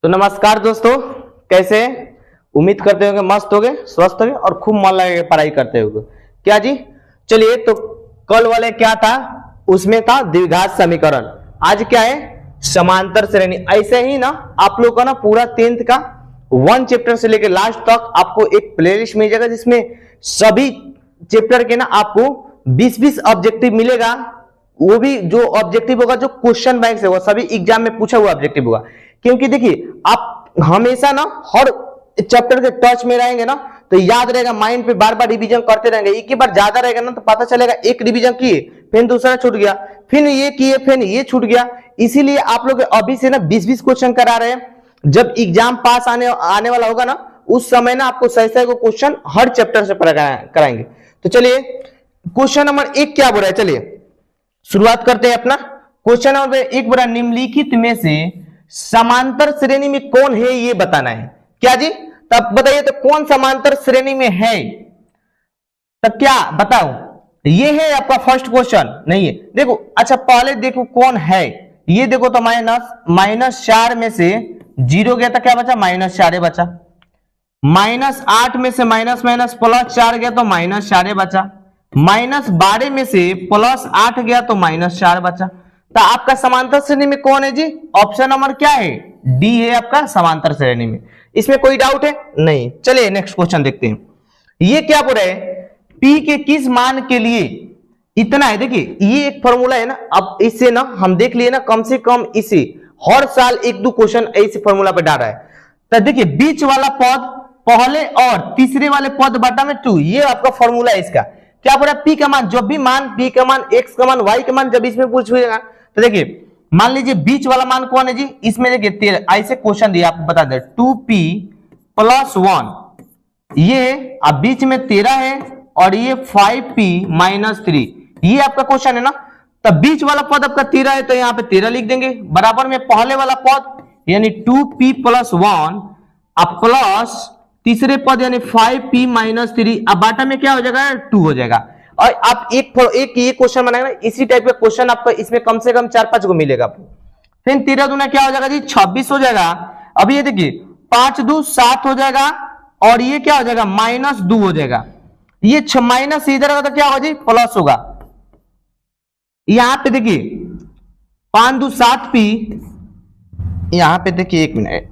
तो नमस्कार दोस्तों, कैसे हैं? उम्मीद करते होंगे मस्त होगे, स्वस्थ होगे और खूब मन लगे पढ़ाई करते होंगे। क्या जी? चलिए, तो कल वाले क्या था, उसमें था द्विघात समीकरण। आज क्या है? समांतर श्रेणी। ऐसे ही ना आप लोग का ना पूरा 10th का 1 चैप्टर से लेकर लास्ट तक आपको एक प्लेलिस्ट मिल जाएगा, जिसमें सभी चैप्टर के ना आपको 20-20 ऑब्जेक्टिव मिलेगा। वो भी जो ऑब्जेक्टिव होगा, जो क्वेश्चन बैंक से, वो सभी एग्जाम में पूछा हुआ ऑब्जेक्टिव होगा। क्योंकि देखिए, आप हमेशा ना हर चैप्टर के टच में रहेंगे ना, तो याद रहेगा, माइंड पे बार बार रिवीजन करते रहेंगे। एक ही बार ज्यादा रहेगा ना, तो पता चलेगा एक रिवीजन किए फिर दूसरा छूट गया, फिर ये किए फिर ये छूट गया। इसीलिए आप लोग अभी से ना 20-20 क्वेश्चन करा रहे हैं। जब एग्जाम पास आने वाला होगा ना, उस समय ना आपको सही सही को क्वेश्चन हर चैप्टर से कराएंगे। तो चलिए, क्वेश्चन नंबर 1 क्या बोल रहा है, चलिए शुरुआत करते हैं अपना। क्वेश्चन नंबर 1 बोला, निम्नलिखित में से समांतर श्रेणी में कौन है, ये बताना है। क्या जी? तब बताइए, तो कौन समांतर श्रेणी में है? तब क्या बताओ, ये है आपका फर्स्ट क्वेश्चन? नहीं है। देखो, अच्छा पहले देखो कौन है। ये देखो तो -4 में से 0 गया था, क्या बचा? -4 बचा। -8 में से माइनस +4 गया तो -4 बचा। -12 में से +8 गया तो -4 बचा। तो आपका समांतर श्रेणी में कौन है जी? ऑप्शन नंबर क्या है? डी है आपका समांतर श्रेणी में। इसमें कोई डाउट है? नहीं। चलिए नेक्स्ट क्वेश्चन देखते हैं। ये क्या बोल रहे हैं, पी के किस मान के लिए इतना है। देखिए, ये एक फॉर्मूला है ना, अब इससे ना हम देख लिए ना, कम से कम इसे हर साल 1-2 क्वेश्चन ऐसे फॉर्मूला पे डाल रहा है। तो देखिए, बीच वाला पद पहले और तीसरे वाले पद बटा में 2, ये आपका फॉर्मूला है इसका। क्या बोला? पी का मान, जब भी मान पी का मान, एक्स का मान, वाई का मान जब इसमें पूछेगा, तो देखिए मान लीजिए बीच वाला मान कौन है जी? इसमें देखिए 13, ऐसे क्वेश्चन दिया आपको, बता दे 2p + 1, ये अब बीच में 13 है और ये 5p - 3, ये आपका क्वेश्चन है ना। तब बीच वाला पद आपका 13 है, तो यहाँ पे 13 लिख देंगे, बराबर में पहले वाला पद यानी 2p + 1 अब प्लस तीसरे पद यानी 5p - 3, अब बाटा में क्या हो जाएगा? 2 हो जाएगा। और आप एक ये क्वेश्चन बनाएंगे, इसी टाइप का क्वेश्चन आपको इसमें कम से कम 4-5 को मिलेगा आपको। फिर 13 दूना क्या हो जाएगा जी? 26 हो जाएगा। अब ये देखिए 5 2 7 हो जाएगा, और ये क्या हो जाएगा? -2 हो जाएगा। ये माइनस इधर होगा तो क्या होगा जी? प्लस होगा। यहां पे देखिए 5 2 7p, यहां पे देखिए 1 मिनट,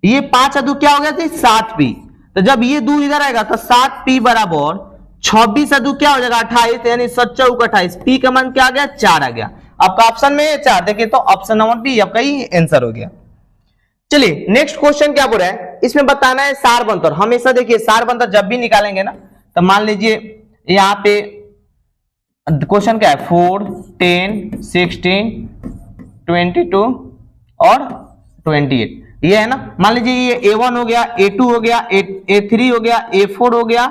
ये 5 2 क्या हो गया थी? 7p। तो जब ये 2 इधर आएगा तो 7p बराबर 26 2 क्या हो जाएगा? 28, यानी 7 चौक 28। p का मान क्या आ गया? 4 आ गया। आपका ऑप्शन में 4, देखिए तो ऑप्शन नंबर बी आपका ही आंसर हो गया। चलिए नेक्स्ट क्वेश्चन क्या बोल रहा है, इसमें बताना है सार बंतर। हमेशा देखिए सार बंतर जब भी निकालेंगे ना, तो मान लीजिए यहाँ पे क्वेश्चन क्या है, 4 10 16 22 और 28, ये है ना। मान लीजिए ये A1 हो गया, A2 हो गया, A3 हो गया, A4 हो गया,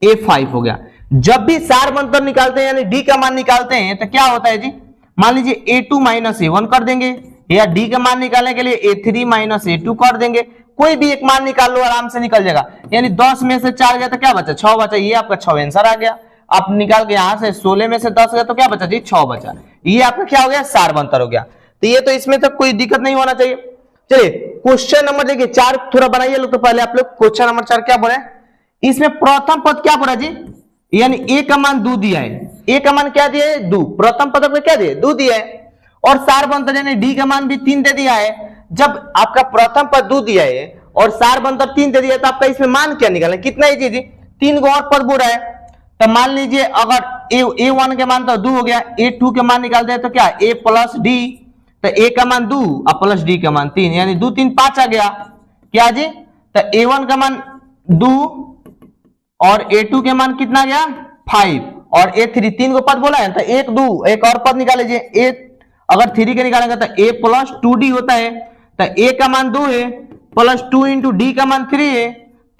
A5 हो गया। जब भी सार बंतर निकालते हैं यानी D का मान निकालते हैं, तो क्या होता है जी? मान लीजिए A2 - A1 कर देंगे, या D का मान निकालने के लिए A3 - A2 कर देंगे। कोई भी एक मान निकाल लो, आराम से निकल जाएगा। यानी 10 में से 4 गया तो क्या बचा? 6 बचा। ये आपका 6 आंसर आ गया। आप निकाल के यहां से 16 में से 10 गया तो क्या बचा जी? 6 बचा। ये आपका क्या हो गया? सार बंतर हो गया। तो ये तो इसमें तो कोई दिक्कत नहीं होना चाहिए। चलिए क्वेश्चन नंबर देखिए 4 थोड़ा बनाइए लोग। तो पहले आप लोग क्वेश्चन नंबर 4 क्या बोले, इसमें प्रथम पद क्या बोला जी? यानी ए का मान 2 दिया है। ए का मान क्या दिया है? 2। प्रथम पद में क्या दिया? 2 दिया है। और सार बंतर यानी डी का मान भी 3 दे दिया है। जब आपका प्रथम पद 2 दिया है और सार बंतर 3 दे दिया है, तो आपका इसमें मान क्या निकालना? कितना ही जी? 3 को और पद बोल रहा है। तो मान लीजिए अगर A1 के मान तो 2 हो गया, A2 के मान निकालते हैं तो क्या? A + D, तो A का मान 2 और प्लस D का मान 3, यानी 2 3 5 आ गया। क्या जी? तो A1 का मान 2 और A2 के मान कितना गया? 5 और A3, 3 को पद बोला है, तो 1 2 एक और पद निकाल लीजिए। अगर 3 के निकालेंगे तो A + 2D होता है। तो A का मान 2 है, प्लस 2 × D का मान 3 है,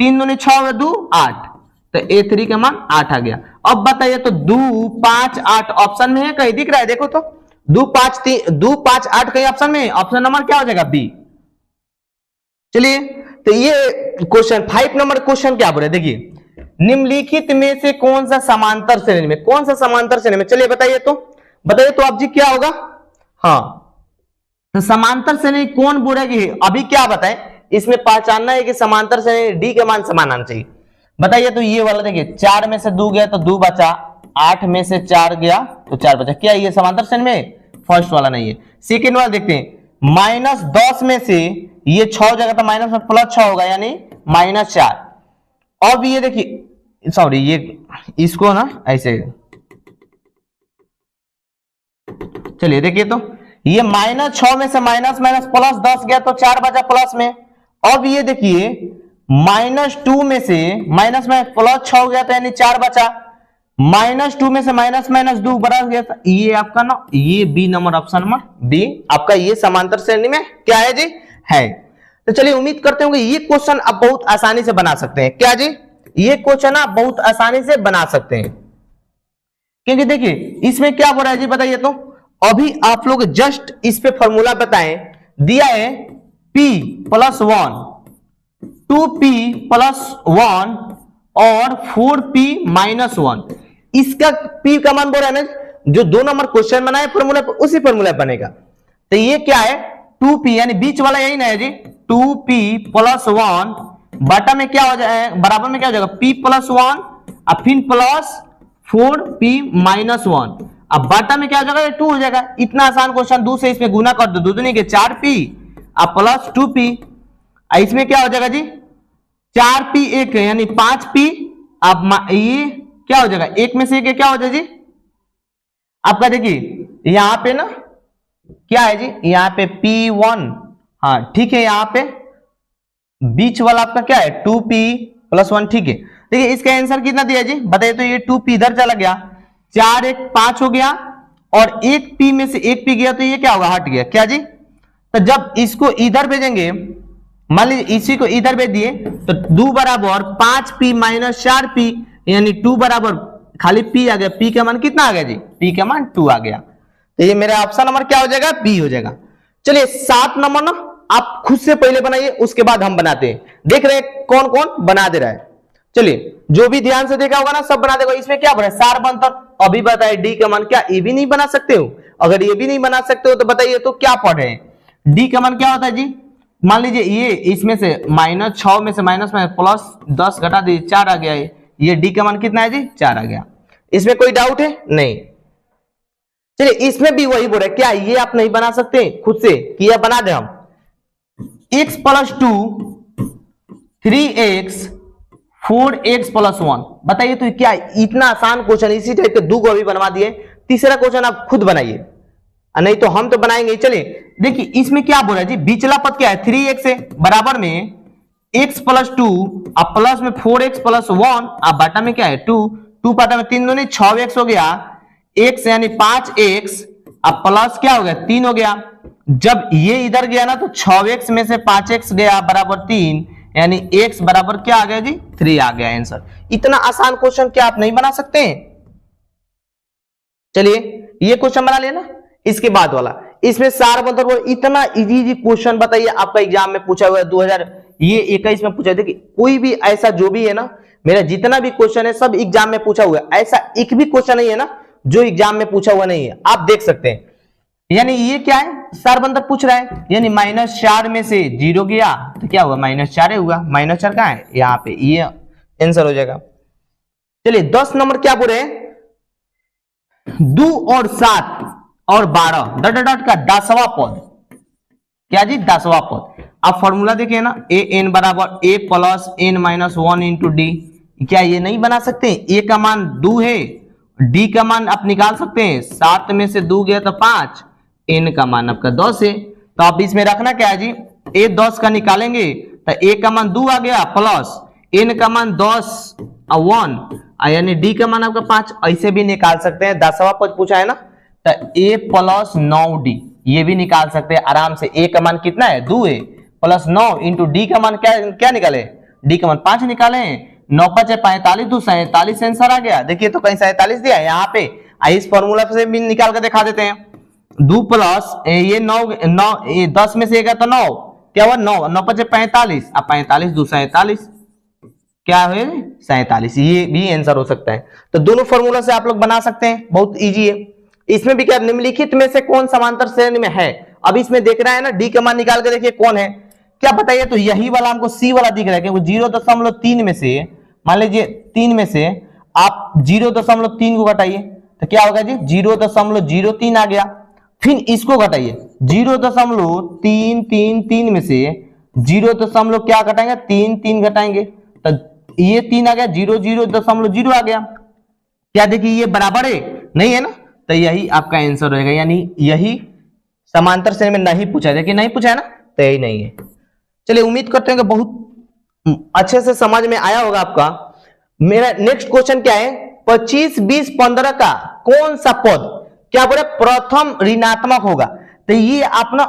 3 दूनी 6 2 8, तो A3 का मान 8 आ गया। अब बताइए तो 2 5 8 ऑप्शन में है? कहीं दिख रहा है? देखो तो 2 5 8 कहीं ऑप्शन में? ऑप्शन नंबर क्या हो जाएगा? बी। चलिए, तो ये क्वेश्चन 5 नंबर क्वेश्चन क्या बोल रहे, देखिए निम्नलिखित में से कौन सा समांतर श्रेणी में, कौन सा समांतर श्रेणी में? चलिए बताइए तो आप जी क्या होगा? हाँ तो समांतर श्रेणी कौन बोलेगी, अभी क्या बताएं, इसमें पहचानना है कि समांतर श्रेणी डी के मान समान आना चाहिए। बताइए तो ये वाला देखिए 4 में से 2 गया तो 2 बचा, 8 में से 4 गया तो 4 बचा, क्या ये समांतर श्रेणी में? फर्स्ट वाला नहीं है। सेकेंड वाला देखते हैं, -10 में से ये 6 जगह तो माइनस में +6 होगा यानी -4। अब ये देखिए सॉरी ये इसको ना ऐसे चलिए देखिए तो ये -6 में से माइनस +10 गया तो 4 बचा प्लस में। अब ये देखिए -2 में से माइनस में +6 हो गया तो यानी 4 बचा, -2 में से -2 बढ़ा गया था, ये आपका ना ये B number option number B आपका ये समांतर श्रेणी में क्या है जी, है। तो चलिए उम्मीद करते हैं कि ये क्वेश्चन आप बहुत आसानी से बना सकते हैं। क्या जी, ये क्वेश्चन आप बहुत आसानी से बना सकते हैं, क्योंकि देखिए इसमें क्या हो रहा है जी बताइए तो, अभी आप लोग जस्ट इस पे फॉर्मूला बताएं, दिया है p+1 2p+1 और 4p-1, इसका p का मान बोल रहा है ना, जो 2 नंबर क्वेश्चन बनाए फॉर्मूला पे उसी फॉर्मूला बनेगा। तो ये क्या है 2p यानी बीच वाला यही ना है जी, 2p+1 बटा में क्या हो जाए बराबर में क्या हो जाएगा p+1 और फिर +4p-1, अब बटा में क्या हो जाएगा 2 हो जाएगा। इतना आसान क्वेश्चन 2 से इसमें गुना कर दो, 2 दूनी के 4p और +2p, इसमें क्या हो जाएगा जी 4p 1 यानी 5p, अब ये क्या हो जाएगा 1 में से 1 क्या हो जाएगा जी आपका, देखिए यहां पे ना क्या है जी, यहाँ पे p1, हाँ ठीक है, यहाँ पे बीच वाला आपका क्या है 2p+1, ठीक है। देखिए इसका आंसर कितना दिया जी बताइए तो, ये 2p इधर चला गया, 4 1 5 हो गया और 1p में से 1p गया तो ये क्या होगा हट गया, क्या जी। तो जब इसको इधर भेजेंगे, मान लीजिए इसी को इधर भेज दिए तो 2 बराबर 5p - 4p यानी 2 बराबर खाली p आ गया, p का मान कितना आ गया जी, p का मान 2 आ गया। तो ये मेरा ऑप्शन नंबर क्या हो जाएगा, बी हो जाएगा। चलिए 7 नंबर ना आप खुद से पहले बनाइए, उसके बाद हम बनाते हैं, देख रहे हैं कौन कौन बना दे रहा है। चलिए जो भी ध्यान से देखा होगा ना सब बना देगा। इसमें क्या बना सार बनता, अभी बताइए डी का मान, क्या ये भी नहीं बना सकते हो? अगर ये भी नहीं बना सकते हो तो बताइए तो क्या पढ़ रहे हैं, डी का मान क्या होता है जी, मान लीजिए ये इसमें से -6 में से माइनस में +10 घटा दीजिए 4 आ गया, ये डी का मान कितना है जी 4 आ गया। इसमें कोई डाउट है नहीं? चलिए इसमें भी वही बोल रहे, क्या ये आप नहीं बना सकते खुद से, कि यह बना दे हम, x+2 3x 4x+1, बताइए तो क्या इतना आसान क्वेश्चन, इसी टाइप के 2 को अभी बनवा दिए, तीसरा क्वेश्चन आप खुद बनाइए, नहीं तो हम तो बनाएंगे। चलिए देखिए इसमें क्या बोल रहा है जी, बीचला पद क्या है 3x है, बराबर में x+2 अब प्लस में 4x+1 अब बाटा में क्या है 2 बाटा में 3 दूनी 6x हो गया, x यानी 5x अब प्लस क्या हो गया 3 हो गया। जब ये इधर गया ना तो 6x में से 5x गया बराबर 3 यानी x बराबर क्या आ गया जी 3 आ गया आंसर। इतना आसान क्वेश्चन क्या आप नहीं बना सकते हैं? चलिए ये क्वेश्चन बना लिया ना, इसके बाद वाला, इसमें सार मतलब इतना इजी क्वेश्चन बताइए आपका एग्जाम में पूछा हुआ है 2021 में पूछा। देखिए कोई भी ऐसा जो भी है ना, मेरा जितना भी क्वेश्चन है सब एग्जाम में पूछा हुआ है, ऐसा एक भी क्वेश्चन नहीं है ना जो एग्जाम में पूछा हुआ नहीं है, आप देख सकते हैं। यानी ये क्या है सार बंदर पूछ रहा है, यानी -4 में से 0 गया तो क्या हुआ -4 हुआ, -4 कहां है यहाँ पे, ये आंसर हो जाएगा। चलिए 10 नंबर क्या बोल रहे हैं, 2 और 7 और 12 डॉट डॉट का 10वां पद, क्या जी 10वां पद। आप फॉर्मूला देखिए ना, an बराबर a + n - 1 × d, क्या ये नहीं बना सकते? a का मान 2 है, d का मान आप निकाल सकते हैं, 7 में से 2 गया तो 5, n का मान आपका 10 है, तो आप इसमें रखना क्या है जी, a 10 का निकालेंगे तो a का मान 2 आ गया प्लस n का मान 10 और 1 यानी d का मान आपका 5, ऐसे भी निकाल सकते हैं। 10वां पद पूछा है ना, तो a + 9d ये भी निकाल सकते हैं आराम से। a का मान कितना है 2 है, प्लस 9 × d का मान क्या निकाले, d का मान 5 निकाले, 9 × 5 = 45, 2 47 आंसर आ गया। देखिए तो कहीं 47 दिया है यहाँ पे, इस फॉर्मूला से भी निकाल कर दिखा देते हैं। 2 प्लस ये 9 10 में से गया तो 9 क्या हुआ 9 × 5 = 45 अब 45 2 47 क्या है 47, ये भी आंसर हो सकता है। तो दोनों फॉर्मूला से आप लोग बना सकते हैं, बहुत इजी है। इसमें भी क्या निम्नलिखित में से कौन समांतर श्रेणी में है, अब इसमें देख रहा है ना, डी का मान निकाल के देखिए कौन है, क्या बताइए, तो यही वाला हमको सी वाला दिख रहा है, क्योंकि 0.3 में से, मान लीजिए 3 में से आप 0.3 को घटाइए तो क्या होगा जी, 0.03 आ गया। फिर इसको घटाइए, 0.333 में से 0. क्या घटाएंगे, 3 घटाएंगे तो ये 3 आ गया, 0.0 आ गया। क्या देखिए ये बराबर है, नहीं है ना, तो यही आपका आंसर रहेगा, यानी यही समांतर श्रेणी में नहीं पूछा है, कि नहीं पूछा है ना, तो यही नहीं है। चलिए उम्मीद करते हैं कि बहुत अच्छे से समझ में आया होगा आपका। मेरा नेक्स्ट क्वेश्चन क्या है, 25, 20, 15 का कौन सा पद क्या बोले प्रथम ऋणात्मक होगा, तो ये आप ना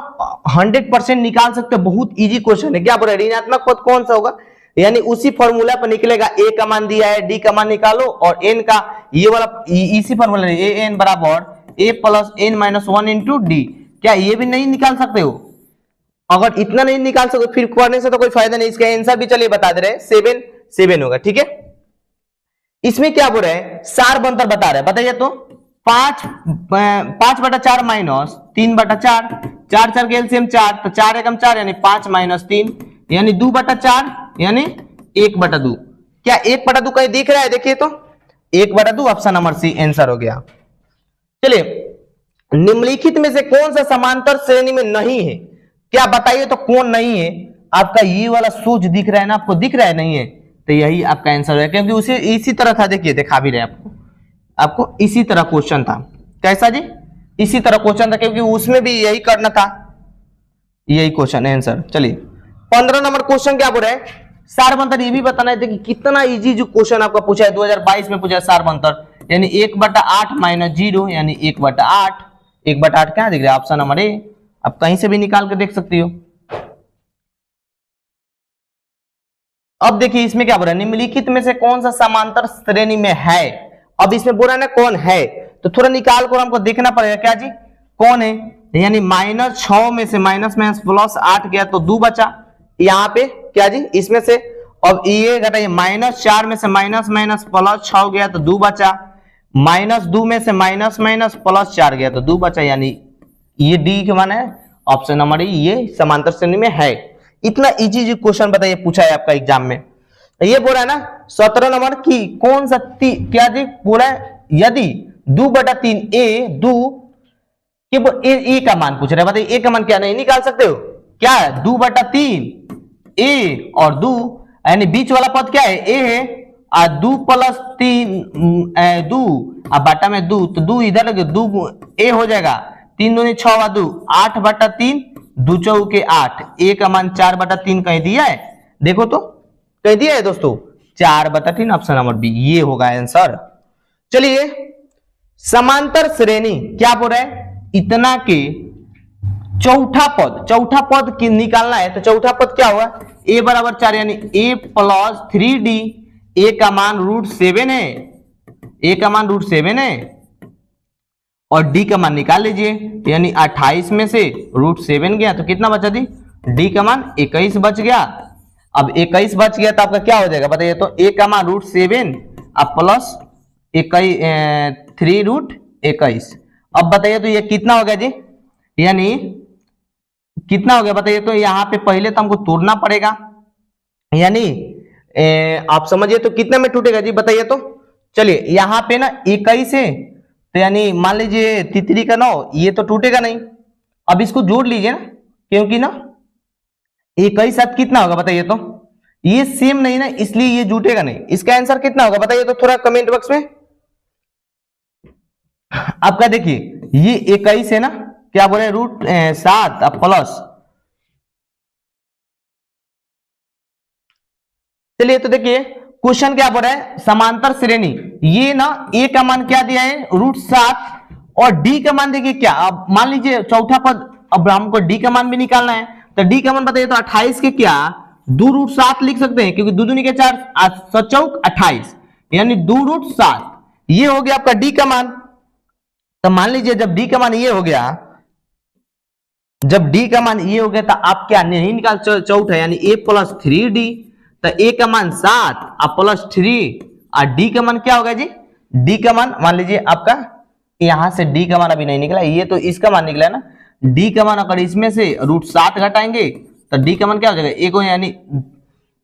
100% निकाल सकते हो, बहुत इजी क्वेश्चन है। क्या बोले ऋणात्मक पद कौन सा होगा, यानी उसी फॉर्मूला पर निकलेगा, ए का मान दिया है, डी का मान निकालो और एन का ये वाला इसी फॉर्मूला ए एन बराबर a plus n minus 1 into d. क्या ये भी नहीं निकाल सकते हो, अगर इतना नहीं निकाल सकते फिर करने से तो कोई फायदा नहीं। इसका आंसर भी चलिए बता दे रहे हैं, 7 होगा, ठीक है। इसमें क्या बोल रहे हैं, सार बंतर बता रहे हैं, बताइए तो 5/4 माइनस 3/4, 4 के एलसीएम 4, तो 4 एकम 4 यानी 5 माइनस 3 यानी 2/4 यानी 1/2। क्या 1/2 कहीं दिख रहा है, देखिए तो 1/2, ऑप्शन नंबर सी आंसर हो गया। चलिए निम्नलिखित में से कौन सा समांतर श्रेणी में नहीं है, क्या बताइए तो कौन नहीं है। आपका ये वाला सूच दिख रहा है ना, आपको दिख रहा है, नहीं है, तो यही आपका आंसर है, क्योंकि उसे इसी तरह था, देखिए दिखा भी रहे आपको इसी तरह क्वेश्चन था। कैसा जी, इसी तरह क्वेश्चन था, क्योंकि उसमें भी यही करना था, यही क्वेश्चन आंसर। चलिए 15 नंबर क्वेश्चन क्या बोल रहा है, सार बंतर। ये भी बताना है कि कितना इजी जो क्वेश्चन आपका पूछा है 2022 में पूछा है सार बंतर, यानी 1/8 माइनस 0 यानी 1/8। 1/8 क्या दिख रहा है, ऑप्शन नंबर ए, आप कहीं से भी निकाल के देख सकती हो। अब देखिए इसमें क्या बोल रहा है, निम्नलिखित में से कौन सा समांतर श्रेणी में है। अब इसमें बोल रहा है ना कौन है, तो थोड़ा निकाल कर हमको देखना पड़ेगा, क्या जी कौन है, यानी -6 में से माइनस +8 गया तो 2 बचा, यहाँ पे क्या जी इसमें से। अब ये घटाइए, -4 में से माइनस +6 गया तो 2 बचा, -2 में से माइनस +4 गया तो 2 बचा, यानी ये डी के मान है, ऑप्शन नंबर ये समांतर श्रेणी में है। इतना इजी जो क्वेश्चन बताइए पूछा है आपका एग्जाम में। ये बोल रहा है ना 17 नंबर की कौन सा क्या जी बोला है, यदि 2/3 ए 2 के ए का मान पूछ रहा है, बताइए ए का मान क्या नहीं निकाल सकते हो, क्या है 2/3 ए और 2, यानी बीच वाला पद क्या है ए है, और 2 + 3 2 और बाटा में 2, तो 2 इधर लगे 2 ए हो जाएगा, 3 दूनी 6 और 2 8/3, 2 चौके 8, ए का मान 4/3 कहीं दिया है, देखो तो कहीं दिया है दोस्तों, 4/3, ऑप्शन नंबर बी ये होगा आंसर। चलिए समांतर श्रेणी क्या बोल रहा है, इतना के चौथा पद की निकालना है, तो चौथा पद क्या हुआ, a बराबर 4 यानी a + 3d, a का मान √7 है, a का मान √7 है और d का मान निकाल लीजिए, यानी 28 में से √7 गया तो कितना बचा दी, d का मान 21 बच गया। अब 21 बच गया तो आपका क्या हो जाएगा बताइए तो, a का मान √7 अब प्लस 3√21। अब बताइए तो ये कितना हो गया जी, यानी कितना हो गया बताइए तो, यहाँ पे पहले तो हमको तोड़ना पड़ेगा, यानी आप समझिए तो कितने में टूटेगा जी बताइए तो। चलिए यहाँ पे ना 21 है, तो यानी मान लीजिए तितली का 9, ये तो टूटेगा नहीं। अब इसको जोड़ लीजिए ना, क्योंकि ना 21 साथ कितना होगा बताइए तो, ये सेम नहीं ना, इसलिए ये जुटेगा नहीं। इसका आंसर कितना होगा बताइए तो, थोड़ा कमेंट बॉक्स में आपका देखिए, ये 21 है ना, क्या बोले √7 अब प्लस, चलिए तो देखिए क्वेश्चन क्या बोल रहा है, समांतर श्रेणी, ये ना a का मान क्या दिया है √7 और d का मान देखिए क्या, अब मान लीजिए चौथा पद, अब हमको d का मान भी निकालना है, तो d का मान बताइए तो 28 के क्या 2√7 लिख सकते हैं, क्योंकि 2 दूनी के 4 7 चौक 28 यानी 2√7, ये हो गया आपका d का मान। तो मान लीजिए जब d का मान ये हो गया, जब d का मान ये हो गया तो आप क्या नहीं निकाल चौथा, यानी a + 3d, तो a का मान 7 और +3 और d का मान क्या होगा जी, d का मान मान लीजिए आपका यहाँ से d का मान अभी नहीं निकला, ये तो इसका मान निकला है ना, डी का मान अगर इसमें से √7 घटाएंगे तो डी का मान क्या हो जाएगा, एक हो, यानी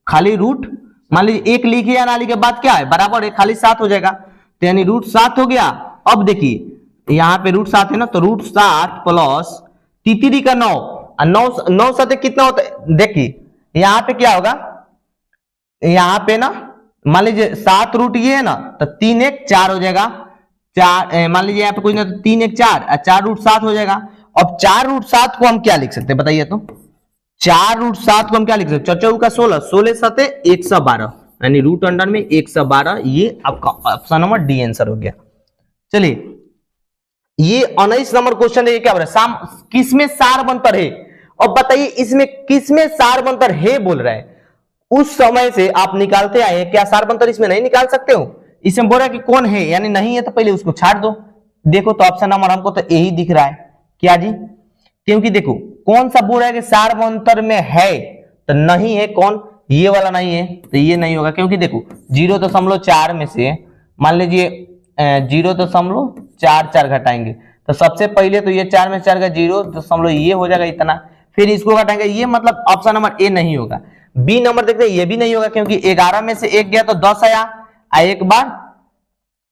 खाली रूट, मान लीजिए एक लिखे या ना लिखे बाद क्या है, बराबर है, खाली 7 हो जाएगा, तो यानी √7 हो गया। अब देखिए यहाँ पे √7 है ना, तो √7 प्लस तितरी का 9, 9 7 कितना होता है, देखिए यहाँ पे क्या होगा, यहाँ पे ना मान लीजिए 7 रूट ये है ना, तो 3 1 4 हो जाएगा, 4 मान लीजिए यहाँ पे कुछ ना, तो 3 1 4 और 4 √7 हो जाएगा। अब 4 √7 को हम क्या लिख सकते हैं बताइए, तो 4 √7 को हम क्या लिख सकते हैं, 4 का 16, 16 7 112, यानी रूट अंडर में 112, ये आपका ऑप्शन नंबर डी आंसर हो गया। चलिए ये 19 नंबर क्वेश्चन है, ये क्या बोल रहा है, किसमें सार बनतर है, अब बताइए इसमें किसमें सार बनतर है बोल रहा है, उस समय से आप निकालते आए हैं, क्या सार बनतर इसमें नहीं निकाल सकते हो, इसमें बोल रहा है कि कौन है, यानी नहीं है तो पहले उसको छाट दो। देखो तो ऑप्शन नंबर हमको तो यही दिख रहा है, क्या जी, क्योंकि देखो कौन सा बोल रहा है कि सार बनतर में है, तो नहीं है, कौन, ये वाला नहीं है, तो ये नहीं होगा, क्योंकि देखो 0.4 में से मान लीजिए 0.44 घटाएंगे, तो सबसे पहले तो ये 4 में 4 का 0, ये हो जाएगा इतना, फिर इसको घटाएंगे, ये मतलब ऑप्शन नंबर ए नहीं होगा। बी नंबर देखते हैं, ये भी नहीं होगा, क्योंकि 11 में से 1 गया तो 10 आया, एक बार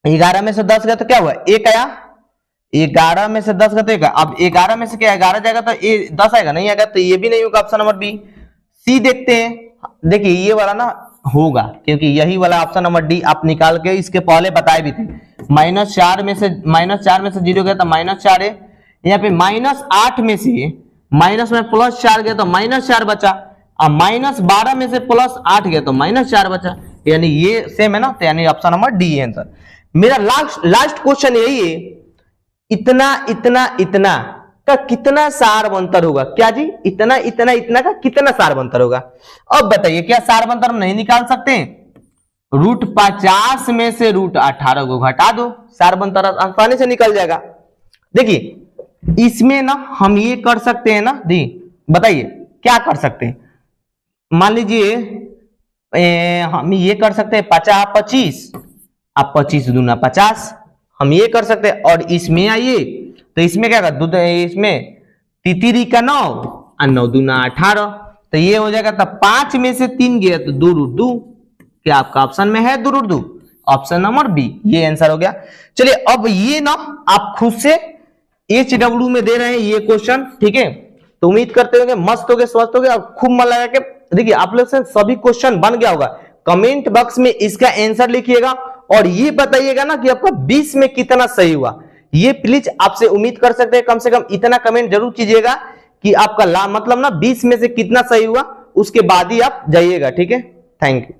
11 में से 10 गया तो क्या हुआ, 1 आया, 11 में से 10 गया तो 1, अब 11 में से क्या 11 जाएगा तो 10 आएगा, नहीं आएगा, तो ये भी नहीं होगा, ऑप्शन नंबर बी। सी देखते हैं, देखिए ये वाला ना होगा, क्योंकि यही वाला ऑप्शन नंबर डी आप निकाल के इसके पहले बताए भी थे, -4 में से 0 गया तो -4 है, यहाँ पे -8 में से माइनस में +4 गया तो -4 बचा, अब -12 में से +8 गया तो -4 बचा, यानी ये सेम है ना, तो यानी ऑप्शन नंबर डी है आंसर। मेरा लास्ट क्वेश्चन यही है, इतना इतना इतना का कितना सार बनतर होगा, क्या जी, इतना इतना इतना का कितना सार बनतर होगा। अब बताइए क्या सार बनतर हम नहीं निकाल सकते, √50 में से √18 को घटा दो, सार बनतर आसानी से निकल जाएगा। देखिए इसमें ना हम ये कर सकते हैं ना दी, बताइए क्या कर सकते हैं, मान लीजिए हम ये कर सकते हैं 50 25, अब 25 दूना 50, हम ये कर सकते हैं। और इसमें आइए तो इसमें क्या कर, इसमें तितरी का 9 और 9 दूना 18, तो ये हो जाएगा, तब 5 में से 3 गया तो 2√2, क्या आपका ऑप्शन में है 2√2, ऑप्शन नंबर बी, ये आंसर हो गया। चलिए अब ये ना आप खुद से HW में दे रहे हैं ये क्वेश्चन, ठीक है, तो उम्मीद करते होंगे मस्त हो गए, स्वस्थ हो गए, और खूब मन लगा के देखिए आप लोग से सभी क्वेश्चन बन गया होगा। कमेंट बॉक्स में इसका आंसर लिखिएगा और ये बताइएगा ना कि आपका 20 में कितना सही हुआ, ये प्लीज आपसे उम्मीद कर सकते हैं, कम से कम इतना कमेंट जरूर कीजिएगा कि आपका मतलब ना 20 में से कितना सही हुआ, उसके बाद ही आप जाइएगा, ठीक है। Thank you.